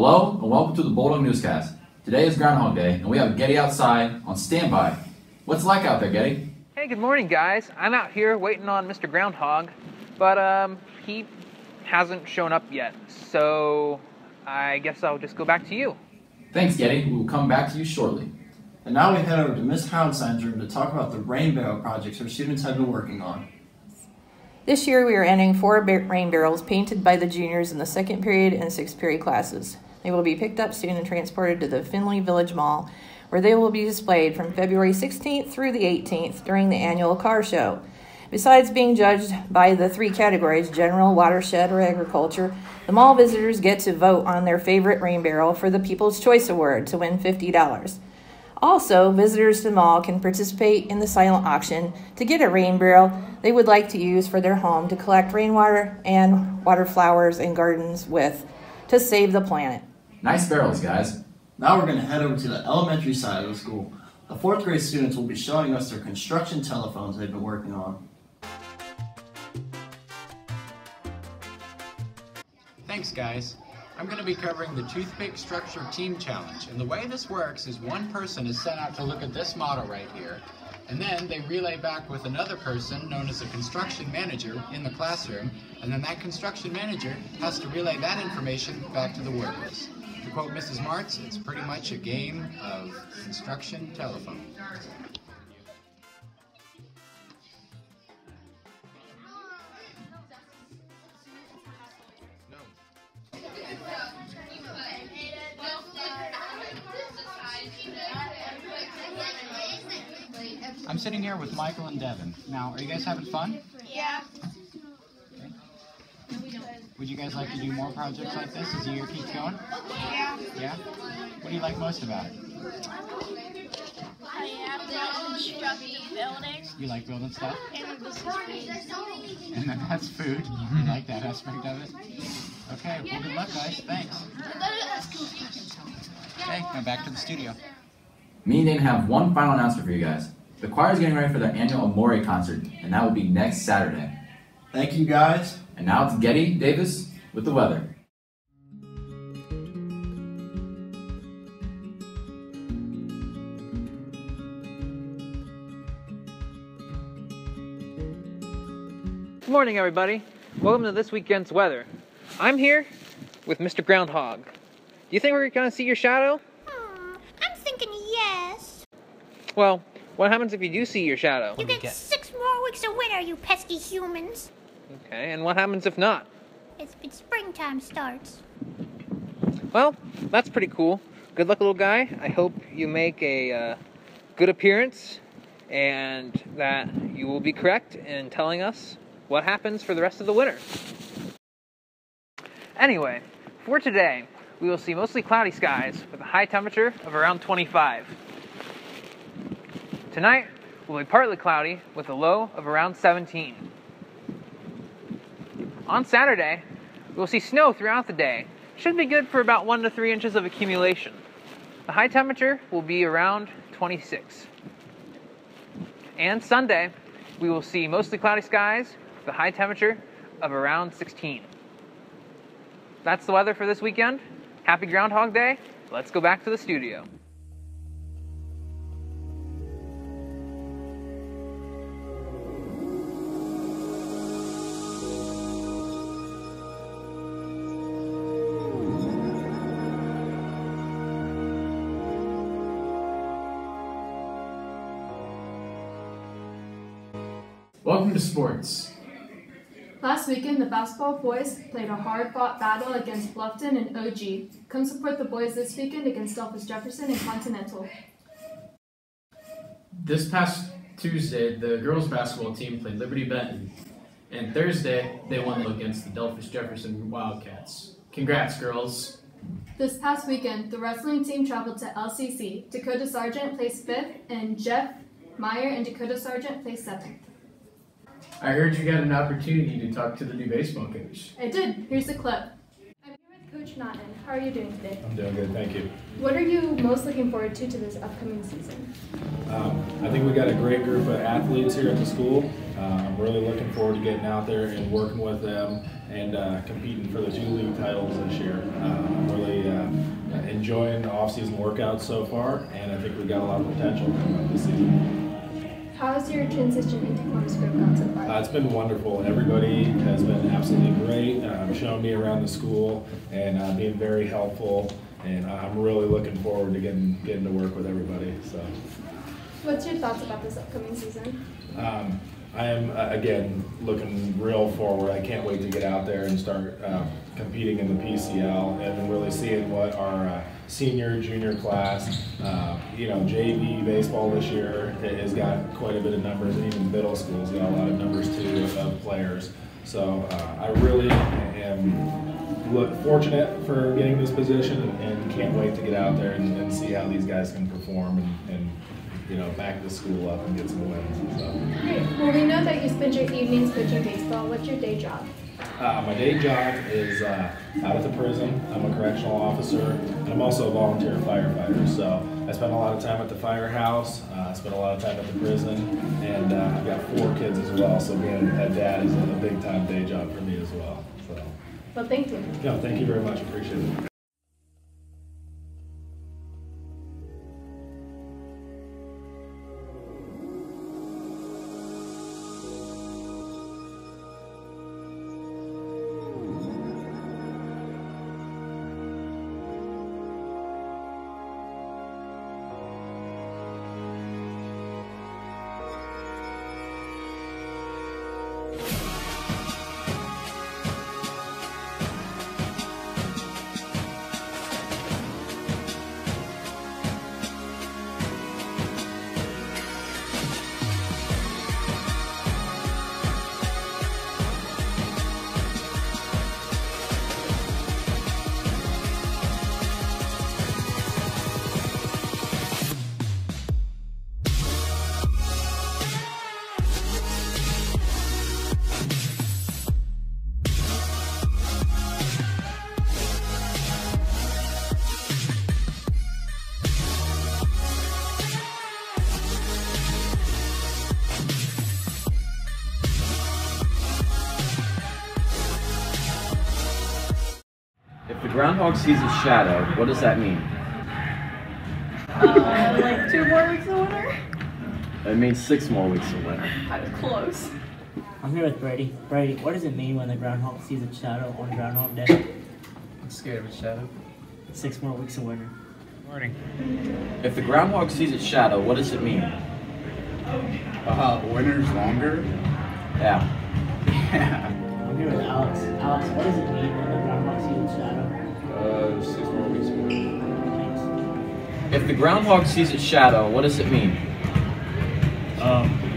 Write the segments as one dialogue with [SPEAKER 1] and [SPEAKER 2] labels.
[SPEAKER 1] Hello and welcome to the Bulldog Newscast. Today is Groundhog Day and we have Getty outside on standby. What's it like out there, Getty?
[SPEAKER 2] Hey, good morning, guys. I'm out here waiting on Mr. Groundhog, but he hasn't shown up yet, so I guess I'll just go back to you.
[SPEAKER 1] Thanks, Getty. We will come back to you shortly.
[SPEAKER 3] And now we head over to Miss Houndstein's room to talk about the rain barrel projects our students have been working on.
[SPEAKER 4] This year we are ending 4 rain barrels painted by the juniors in the 2nd period and 6th period classes. They will be picked up soon and transported to the Findlay Village Mall, where they will be displayed from February 16th through the 18th during the annual car show. Besides being judged by the 3 categories, general, watershed, or agriculture, the mall visitors get to vote on their favorite rain barrel for the People's Choice Award to win $50. Also, visitors to the mall can participate in the silent auction to get a rain barrel they would like to use for their home to collect rainwater and water flowers and gardens with to save the planet.
[SPEAKER 1] Nice barrels, guys.
[SPEAKER 3] Now we're going to head over to the elementary side of the school. The 4th grade students will be showing us their construction telephones they've been working on.
[SPEAKER 5] Thanks, guys. I'm going to be covering the Toothpick Structure Team Challenge, and the way this works is one person is sent out to look at this model right here, and then they relay back with another person known as a construction manager in the classroom, and then that construction manager has to relay that information back to the workers. To quote Mrs. Martz, it's pretty much a game of construction telephone. I'm sitting here with Michael and Devin. Now, are you guys having fun?
[SPEAKER 6] Yeah.
[SPEAKER 5] Okay. Would you guys like to do more projects like this as the year keeps going?
[SPEAKER 6] Yeah.
[SPEAKER 5] Yeah? What do you like most about it?
[SPEAKER 6] I have to construct the building.
[SPEAKER 5] You like building stuff?
[SPEAKER 6] And this is food.
[SPEAKER 5] And then that's food. You like that aspect of it? Okay, well good luck guys. Thanks. Okay, now back to the studio.
[SPEAKER 1] Me and Dane have one final announcement for you guys. The choir is getting ready for their annual Amore concert, and that will be next Saturday.
[SPEAKER 3] Thank you, guys.
[SPEAKER 1] And now it's Getty Davis with the weather.
[SPEAKER 2] Good morning, everybody. Welcome to this weekend's weather. I'm here with Mr. Groundhog. Do you think we're going to see your shadow?
[SPEAKER 6] I'm thinking yes.
[SPEAKER 2] Well, what happens if you do see your shadow?
[SPEAKER 6] You get 6 more weeks of winter, you pesky humans.
[SPEAKER 2] Okay, and what happens if not?
[SPEAKER 6] It's springtime starts.
[SPEAKER 2] Well, that's pretty cool. Good luck, little guy. I hope you make a good appearance and that you will be correct in telling us what happens for the rest of the winter. Anyway, for today, we will see mostly cloudy skies with a high temperature of around 25. Tonight will be partly cloudy with a low of around 17. On Saturday, we will see snow throughout the day. Should be good for about 1 to 3 inches of accumulation. The high temperature will be around 26. And Sunday, we will see mostly cloudy skies with a high temperature of around 16. That's the weather for this weekend. Happy Groundhog Day. Let's go back to the studio.
[SPEAKER 7] Welcome to sports.
[SPEAKER 8] Last weekend, the basketball boys played a hard-fought battle against Bluffton and OG. Come support the boys this weekend against Delphus Jefferson and Continental.
[SPEAKER 7] This past Tuesday, the girls basketball team played Liberty Benton, and Thursday, they won against the Delphus Jefferson Wildcats. Congrats, girls.
[SPEAKER 8] This past weekend, the wrestling team traveled to LCC. Dakota Sargent placed 5th, and Jeff Meyer and Dakota Sargent placed 7th.
[SPEAKER 7] I heard you got an opportunity to talk to the new baseball coach.
[SPEAKER 8] I did. Here's the clip. I'm here with Coach Naughton. How are you doing today?
[SPEAKER 9] I'm doing good, thank you.
[SPEAKER 8] What are you most looking forward to this upcoming season?
[SPEAKER 9] I think we got a great group of athletes here at the school. I'm really looking forward to getting out there and working with them and competing for the 2 league titles this year. I'm really off-season workouts so far, and I think we've got a lot of potential coming up this season.
[SPEAKER 8] How's your transition into Columbus Grove gone so far?
[SPEAKER 9] It's been wonderful. Everybody has been absolutely great, showing me around the school and being very helpful, and I'm really looking forward to getting to work with everybody. So,
[SPEAKER 8] what's your thoughts about this upcoming season?
[SPEAKER 9] I am, again, looking real forward. I can't wait to get out there and start competing in the PCL and really seeing what our senior, junior class, JV baseball this year has got quite a bit of numbers, and even middle school's got a lot of numbers too of players. So I really am fortunate for getting this position and can't wait to get out there and see how these guys can perform and back the school up and get some wins. So.
[SPEAKER 8] Great. Well, we know that you spend your evenings coaching baseball. What's your day job?
[SPEAKER 9] My day job is out at the prison. I'm a correctional officer, and I'm also a volunteer firefighter. So I spend a lot of time at the firehouse. I spend a lot of time at the prison, and I've got 4 kids as well. So being a dad is a big-time day job for me as well. So.
[SPEAKER 8] Well, thank you.
[SPEAKER 9] No, thank you very much. Appreciate it.
[SPEAKER 1] If the groundhog sees its shadow, what does that mean?
[SPEAKER 10] Like 2 more weeks of winter?
[SPEAKER 1] It means 6 more weeks of winter.
[SPEAKER 10] I was close.
[SPEAKER 11] I'm here with Brady. Brady, what does it mean when the groundhog sees a shadow on Groundhog Day?
[SPEAKER 12] I'm scared of a shadow.
[SPEAKER 11] 6 more weeks of winter.
[SPEAKER 12] Morning.
[SPEAKER 1] If the groundhog sees its shadow, what does it mean?
[SPEAKER 12] Winter's longer?
[SPEAKER 1] Yeah.
[SPEAKER 11] I'm here with Alex. Alex, what does it mean when the groundhog sees its shadow?
[SPEAKER 12] 6 more weeks of winter.
[SPEAKER 11] Thanks.
[SPEAKER 1] If the groundhog sees its shadow, what does it mean?
[SPEAKER 13] We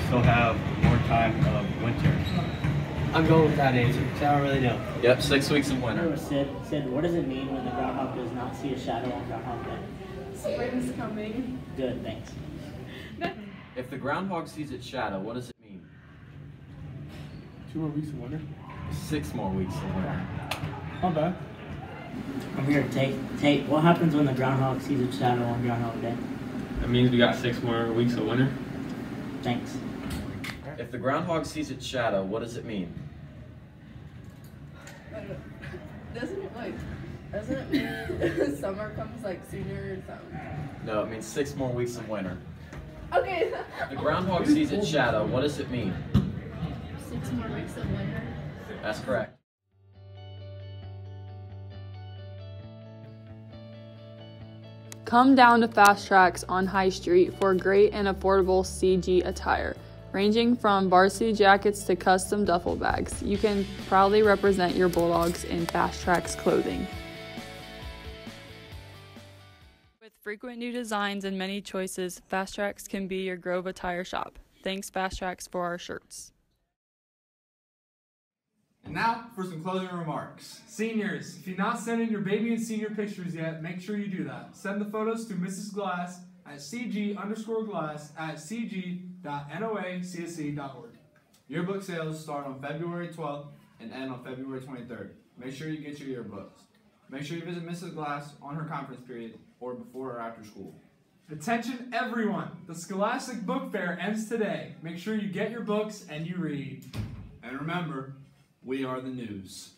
[SPEAKER 13] still have more time of winter.
[SPEAKER 11] I'm going with that answer, because I don't really know.
[SPEAKER 1] Yep, 6 weeks of
[SPEAKER 11] I'm here
[SPEAKER 1] winter.
[SPEAKER 11] with Sid. Sid, what does it mean when the groundhog does not see a shadow on Groundhog Day?
[SPEAKER 10] Spring's coming.
[SPEAKER 11] Good, thanks.
[SPEAKER 1] If the groundhog sees its shadow, what does it mean?
[SPEAKER 12] 2 more weeks of winter?
[SPEAKER 1] 6 more weeks of winter.
[SPEAKER 12] Not bad.
[SPEAKER 11] I'm here with Tate. Tate, what happens when the groundhog sees its shadow on Groundhog Day?
[SPEAKER 13] That means we got 6 more weeks of winter.
[SPEAKER 11] Thanks.
[SPEAKER 1] If the groundhog sees its shadow, what does it mean?
[SPEAKER 10] Doesn't it mean summer comes like sooner or something?
[SPEAKER 1] No, it means 6 more weeks of winter.
[SPEAKER 10] Okay.
[SPEAKER 1] If the groundhog sees its shadow, what does it mean?
[SPEAKER 10] 6 more weeks of winter.
[SPEAKER 1] That's correct.
[SPEAKER 14] Come down to Fast Tracks on High Street for great and affordable CG attire. Ranging from varsity jackets to custom duffel bags, you can proudly represent your Bulldogs in Fast Tracks clothing. With frequent new designs and many choices, Fast Tracks can be your Grove attire shop. Thanks Fast Tracks for our shirts.
[SPEAKER 15] And now for some closing remarks. Seniors, if you've not sent in your baby and senior pictures yet, make sure you do that. Send the photos to Mrs. Glass at cg_glass@cg.noacsc.org. Yearbook sales start on February 12th and end on February 23rd. Make sure you get your yearbooks. Make sure you visit Mrs. Glass on her conference period or before or after school. Attention everyone! The Scholastic Book Fair ends today. Make sure you get your books and you read. And remember, we are the news.